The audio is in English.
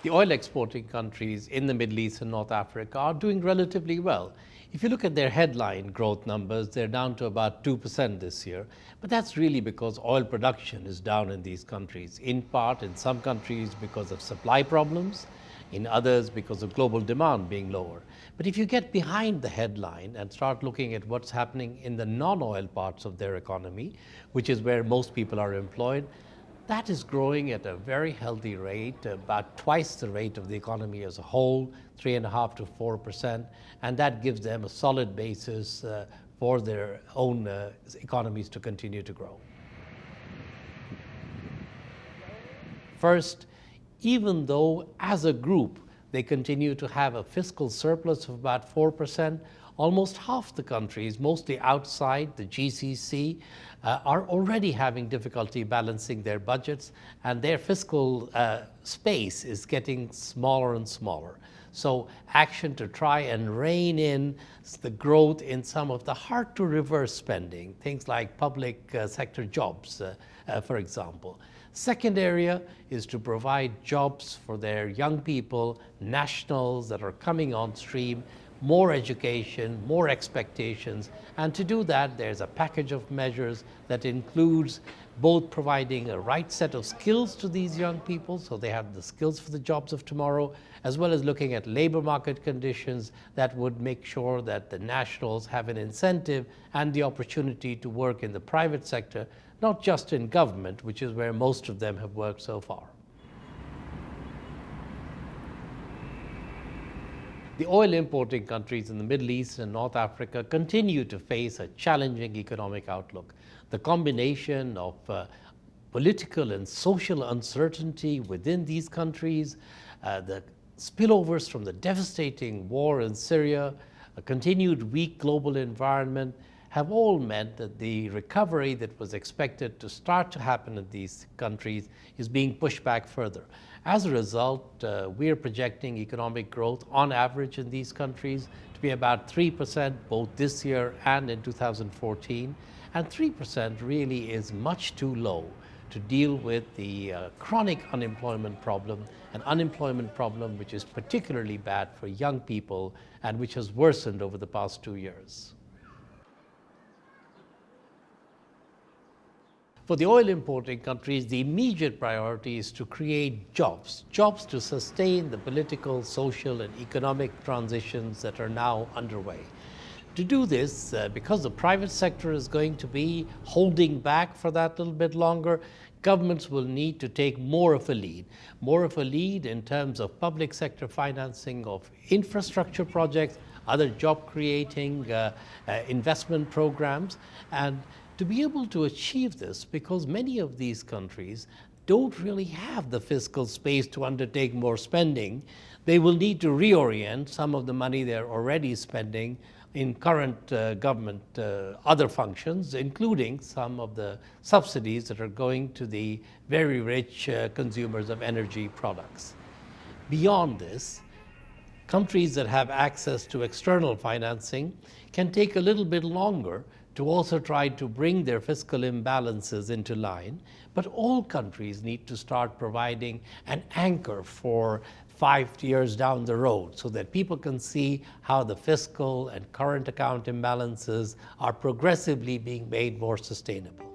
The oil exporting countries in the Middle East and North Africa are doing relatively well. If you look at their headline growth numbers, they're down to about 2% this year. But that's really because oil production is down in these countries, in part in some countries because of supply problems, in others because of global demand being lower. But if you get behind the headline and start looking at what's happening in the non-oil parts of their economy, which is where most people are employed, that is growing at a very healthy rate, about twice the rate of the economy as a whole, 3.5% to 4%, and that gives them a solid basis for their own economies to continue to grow. First, even though as a group they continue to have a fiscal surplus of about 4%, almost half the countries, mostly outside the GCC, are already having difficulty balancing their budgets, and their fiscal space is getting smaller and smaller. So action to try and rein in the growth in some of the hard-to-reverse spending, things like public sector jobs, for example. Second area is to provide jobs for their young people, nationals that are coming on stream, more education, more expectations, and to do that there's a package of measures that includes both providing a right set of skills to these young people so they have the skills for the jobs of tomorrow, as well as looking at labor market conditions that would make sure that the nationals have an incentive and the opportunity to work in the private sector, not just in government, which is where most of them have worked so far. The oil importing countries in the Middle East and North Africa continue to face a challenging economic outlook. The combination of political and social uncertainty within these countries, the spillovers from the devastating war in Syria, a continued weak global environment, have all meant that the recovery that was expected to start to happen in these countries is being pushed back further. As a result, we are projecting economic growth on average in these countries to be about 3% both this year and in 2014. And 3% really is much too low to deal with the chronic unemployment problem, an unemployment problem which is particularly bad for young people and which has worsened over the past 2 years. For the oil importing countries, the immediate priority is to create jobs to sustain the political, social, and economic transitions that are now underway. To do this, because the private sector is going to be holding back for that little bit longer, governments will need to take more of a lead in terms of public sector financing of infrastructure projects, other job creating investment programs, and to be able to achieve this, because many of these countries don't really have the fiscal space to undertake more spending, they will need to reorient some of the money they're already spending in current government other functions, including some of the subsidies that are going to the very rich consumers of energy products. Beyond this, countries that have access to external financing can take a little bit longer to also try to bring their fiscal imbalances into line, but all countries need to start providing an anchor for 5 years down the road so that people can see how the fiscal and current account imbalances are progressively being made more sustainable.